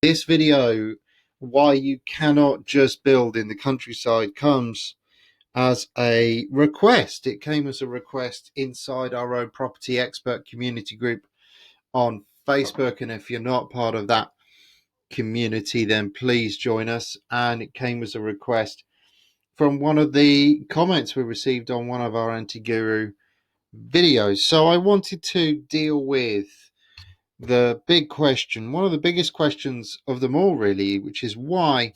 This video, why you cannot just build in the countryside, comes as a request. It came as a request inside our own property expert community group on Facebook, and if you're not part of that community, then please join us. And it came as a request from one of the comments we received on one of our anti-guru videos. So I wanted to deal with the big question, one of the biggest questions of them all really, which is why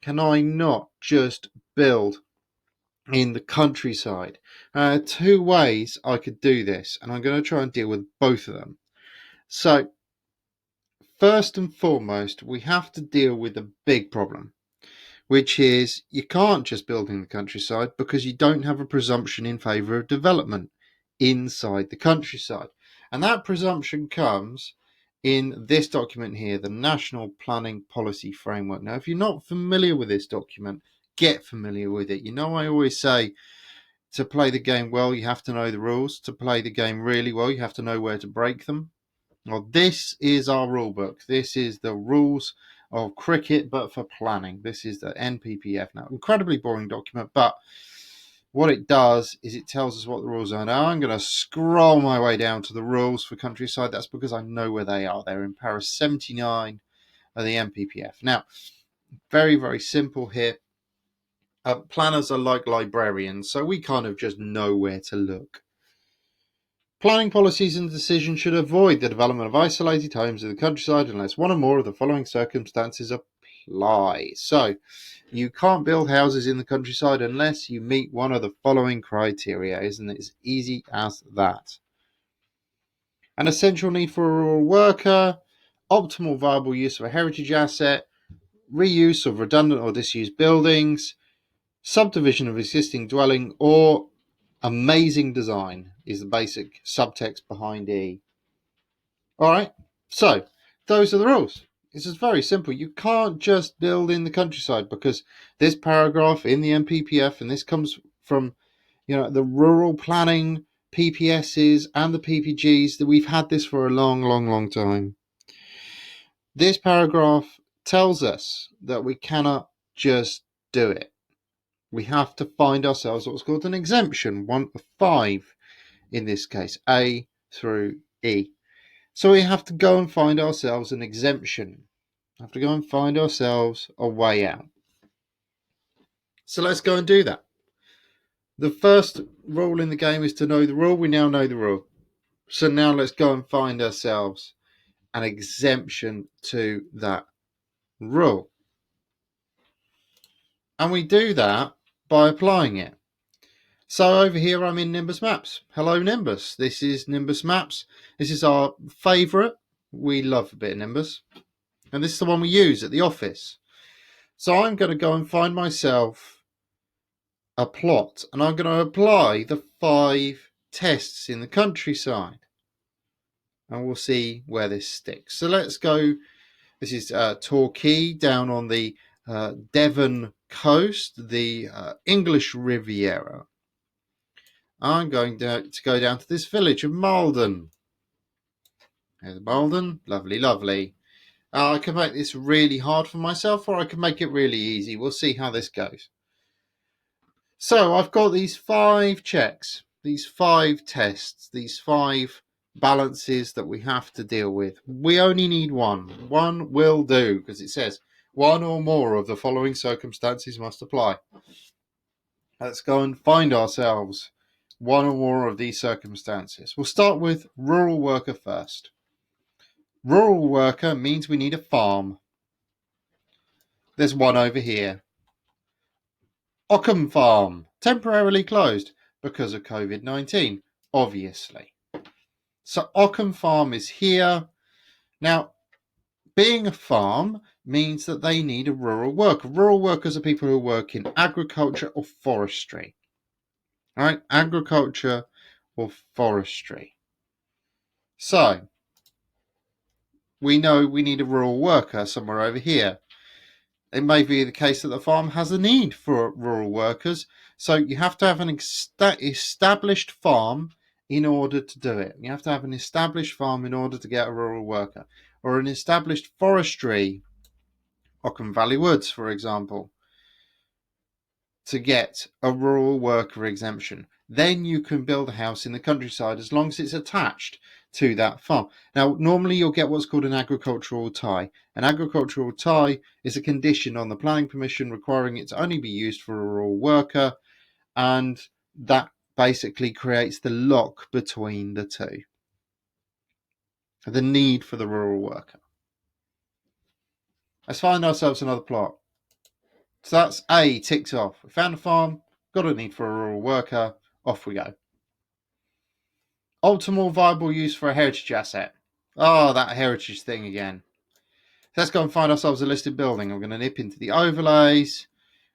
can I not just build in the countryside? Two ways I could do this, and I'm going to try and deal with both of them. So first and foremost, we have to deal with the big problem, which is you can't just build in the countryside because you don't have a presumption in favour of development inside the countryside. And that presumption comes in this document here, the National Planning Policy Framework. Now, if you're not familiar with this document, get familiar with it. You know, I always say to play the game well, you have to know the rules. To play the game really well, you have to know where to break them. Well, this is our rule book. This is the rules of cricket, but for planning. This is the NPPF. Now, incredibly boring document, but what it does is it tells us what the rules are. Now, I'm going to scroll my way down to the rules for countryside. That's because I know where they are. They're in para 79 of the NPPF. Now, very, very simple here. Planners are like librarians, so we kind of just know where to look. Planning policies and decisions should avoid the development of isolated homes in the countryside unless one or more of the following circumstances apply. So, you can't build houses in the countryside unless you meet one of the following criteria. Isn't it as easy as that? An essential need for a rural worker, optimal viable use of a heritage asset, reuse of redundant or disused buildings, subdivision of existing dwelling, or amazing design is the basic subtext behind E. All right, so those are the rules. It's just very simple. You can't just build in the countryside because this paragraph in the NPPF, and this comes from, the rural planning PPSs and the PPGs, that we've had this for a long, long, long time. This paragraph tells us that we cannot just do it. We have to find ourselves what's called an exemption, one of 5 in this case, A through E. So we have to go and find ourselves an exemption. We have to go and find ourselves a way out. So let's go and do that. The first rule in the game is to know the rule. We now know the rule. So now let's go and find ourselves an exemption to that rule. And we do that by applying it. So over here I'm in Nimbus Maps. Hello Nimbus. This is Nimbus Maps. This is our favourite. We love a bit of Nimbus. And this is the one we use at the office. So I'm going to go and find myself a plot. And I'm going to apply the 5 tests in the countryside. And we'll see where this sticks. So let's go. This is Torquay down on the Devon coast, the English Riviera. I'm going to go down to this village of Malden. There's Malden. Lovely, lovely. I can make this really hard for myself, or I can make it really easy. We'll see how this goes. So I've got these 5 checks, these 5 tests, these 5 balances that we have to deal with. We only need one. One will do, because it says one or more of the following circumstances must apply. Let's go and find ourselves one or more of these circumstances. We'll start with rural worker first. Rural worker means we need a farm. There's one over here. Ockham Farm, temporarily closed because of COVID-19, obviously. So Ockham Farm is here. Now, being a farm means that they need a rural worker. Rural workers are people who work in agriculture or forestry. All right, agriculture or forestry. So, we know we need a rural worker somewhere over here. It may be the case that the farm has a need for rural workers, so you have to have an established farm in order to do it. You have to have an established farm in order to get a rural worker, or an established forestry Ockham Valley Woods, for example, to get a rural worker exemption. Then you can build a house in the countryside as long as it's attached to that farm. Now, normally you'll get what's called an agricultural tie. An agricultural tie is a condition on the planning permission requiring it to only be used for a rural worker, and that basically creates the lock between the two. The need for the rural worker. Let's find ourselves another plot. So that's A ticked off. We found a farm, got a need for a rural worker, off we go. Optimal viable use for a heritage asset. Oh, that heritage thing again. Let's go and find ourselves a listed building. I'm going to nip into the overlays,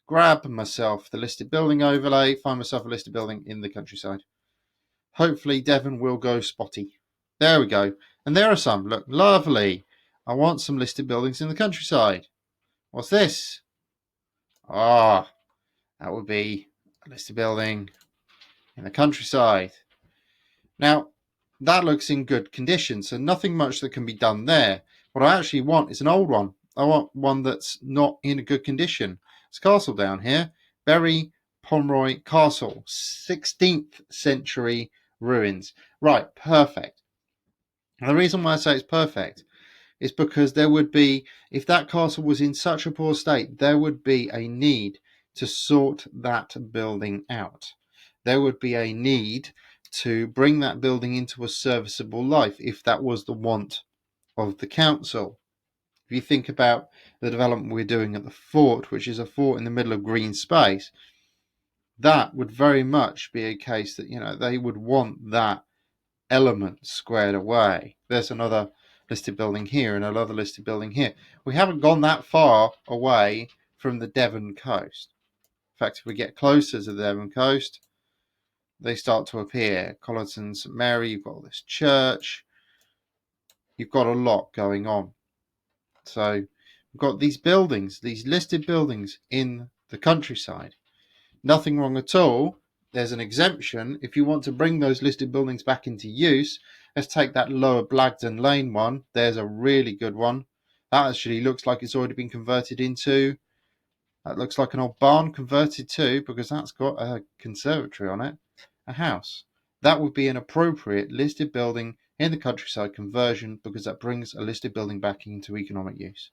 grab myself the listed building overlay, find myself a listed building in the countryside. Hopefully Devon will go spotty. There we go. And there are some. Look, lovely. I want some listed buildings in the countryside. What's this? Ah, that would be a listed building in the countryside. Now, that looks in good condition, so nothing much that can be done there. What I actually want is an old one. I want one that's not in a good condition. It's a castle down here. Bury Pomeroy Castle, 16th century ruins. Right, perfect. And the reason why I say it's perfect is because there would be, if that castle was in such a poor state, there would be a need to sort that building out. There would be a need to bring that building into a serviceable life if that was the want of the council. If you think about the development we're doing at the fort, which is a fort in the middle of green space, that would very much be a case that, they would want that element squared away. There's another listed building here and another listed building here. We haven't gone that far away from the Devon coast. In fact, if we get closer to the Devon coast, they start to appear. Collinson, St Mary, you've got this church. You've got a lot going on. So we've got these buildings, these listed buildings in the countryside. Nothing wrong at all. There's an exemption if you want to bring those listed buildings back into use. Let's take that Lower Blagdon Lane one. There's a really good one. That actually looks like it's already been converted into, that looks like an old barn converted to, because that's got a conservatory on it, a house. That would be an appropriate listed building in the countryside conversion because that brings a listed building back into economic use.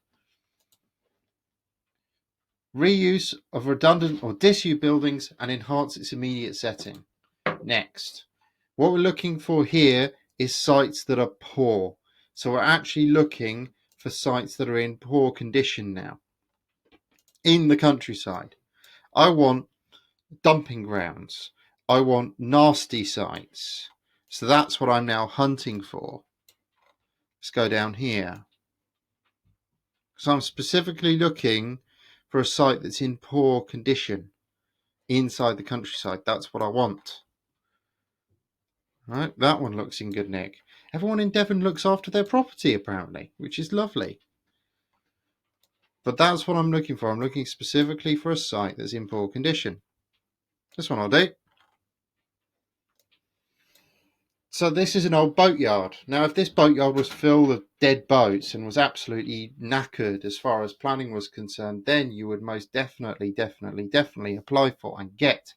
Reuse of redundant or disused buildings and enhance its immediate setting. Next, what we're looking for here is sites that are poor. So we're actually looking for sites that are in poor condition now. In the countryside, I want dumping grounds. I want nasty sites. So that's what I'm now hunting for. Let's go down here. So I'm specifically looking for a site that's in poor condition inside the countryside. That's what I want. Right, that one looks in good nick. Everyone in Devon looks after their property apparently, which is lovely. But that's what I'm looking for. I'm looking specifically for a site that's in poor condition. This one I'll do. So this is an old boatyard. Now, if this boatyard was filled with dead boats and was absolutely knackered as far as planning was concerned, then you would most definitely apply for and get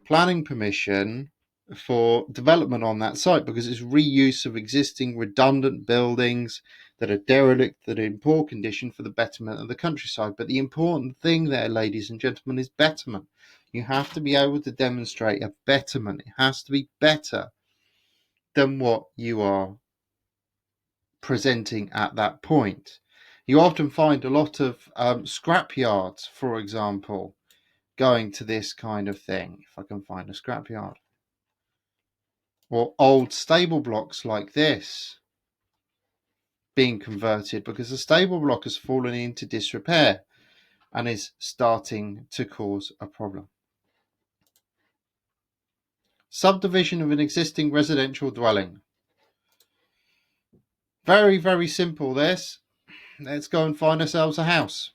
planning permission for development on that site because it's reuse of existing redundant buildings that are derelict, that are in poor condition for the betterment of the countryside. But the important thing there, ladies and gentlemen, is betterment. You have to be able to demonstrate a betterment. It has to be better than what you are presenting at that point. You often find a lot of scrap yards, for example, going to this kind of thing. If I can find a scrap yard. Or old stable blocks like this being converted because the stable block has fallen into disrepair and is starting to cause a problem. Subdivision of an existing residential dwelling. Very, very simple this. Let's go and find ourselves a house.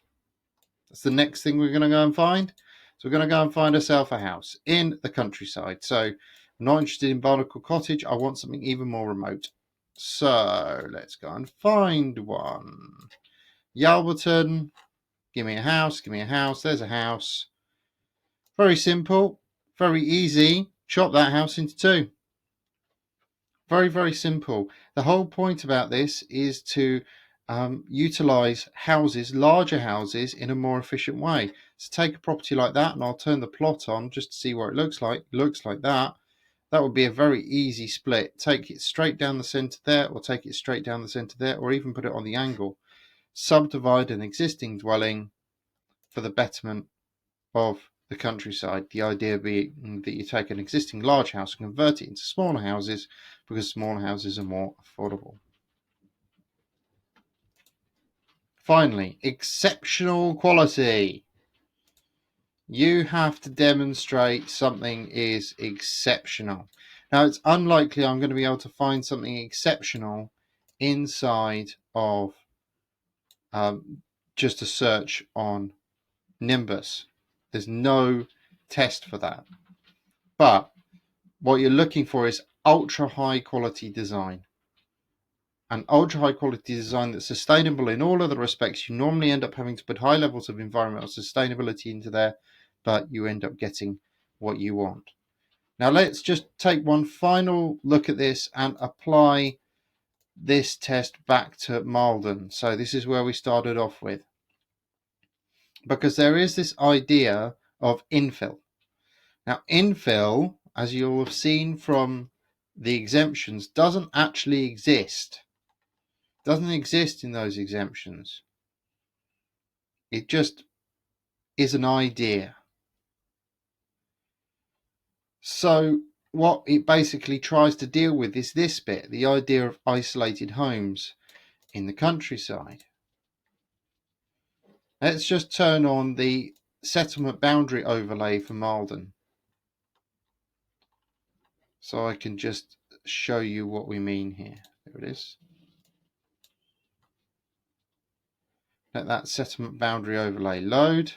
That's the next thing we're going to go and find. So we're going to go and find ourselves a house in the countryside. So I'm not interested in Barnacle Cottage. I want something even more remote. So let's go and find one. Yalberton. give me a house, give me a house, there's a house. Very simple, very easy. Chop that house into two. Very, very simple. The whole point about this is to utilize houses, larger houses, in a more efficient way. So take a property like that, and I'll turn the plot on just to see what it looks like. It looks like that. That would be a very easy split. Take it straight down the center there, or take it straight down the center there, or even put it on the angle. Subdivide an existing dwelling for the betterment of the countryside. The idea being that you take an existing large house and convert it into smaller houses, because smaller houses are more affordable. Finally, exceptional quality. You have to demonstrate something is exceptional. Now, it's unlikely I'm going to be able to find something exceptional inside of just a search on Nimbus. There's no test for that. But what you're looking for is ultra high quality design. An ultra high quality design that's sustainable in all other respects. You normally end up having to put high levels of environmental sustainability into there, but you end up getting what you want. Now let's just take one final look at this and apply this test back to Malden. So this is where we started off with, because there is this idea of infill. Now infill, as you'll have seen from the exemptions, doesn't actually exist. Doesn't exist in those exemptions. It just is an idea. So what it basically tries to deal with is this bit, the idea of isolated homes in the countryside. Let's just turn on the settlement boundary overlay for Malden, so I can just show you what we mean here. There it is. Let that settlement boundary overlay load.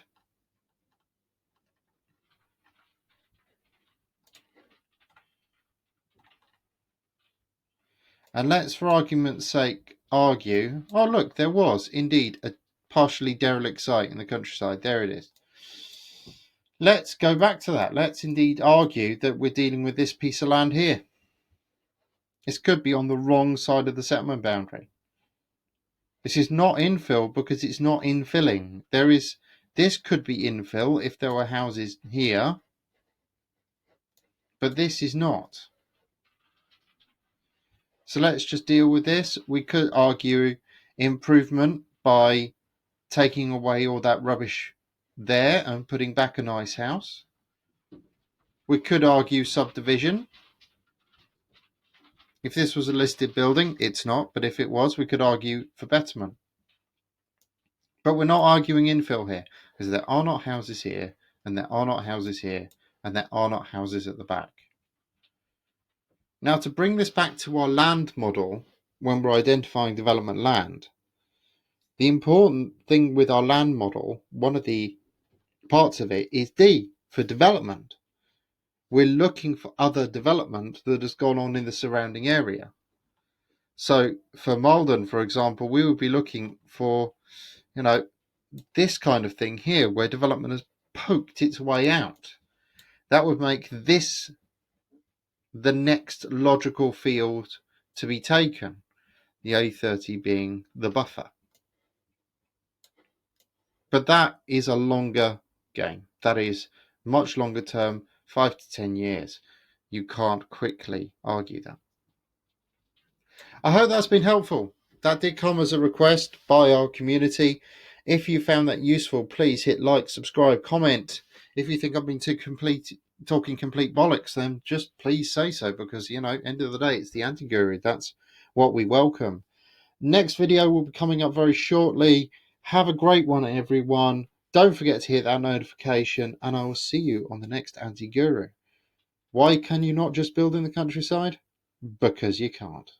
And let's, for argument's sake, argue, oh look, there was indeed a partially derelict site in the countryside. There it is. Let's go back to that. Let's indeed argue that we're dealing with this piece of land here. This could be on the wrong side of the settlement boundary. This is not infill because it's not infilling. This could be infill if there were houses here, but this is not. So let's just deal with this. We could argue improvement by taking away all that rubbish there and putting back a nice house. We could argue subdivision. If this was a listed building, it's not, but if it was, we could argue for betterment. But we're not arguing infill here, because there are not houses here, and there are not houses here, and there are not houses at the back. Now, to bring this back to our land model, when we're identifying development land, the important thing with our land model, one of the parts of it, is D, for development. We're looking for other development that has gone on in the surrounding area. So for Malden, for example, we would be looking for, this kind of thing here, where development has poked its way out. That would make this the next logical field to be taken, the A30 being the buffer. But that is a longer game. That is much longer term, 5 to 10 years. You can't quickly argue that. I hope that's been helpful. That did come as a request by our community. If you found that useful, please hit like, subscribe, comment. If you think I've been talking complete bollocks, then just please say so, because, end of the day, it's the anti-guru. That's what we welcome. Next video will be coming up very shortly. Have a great one, everyone. Don't forget to hit that notification, and I will see you on the next anti-guru. Why can you not just build in the countryside? Because you can't.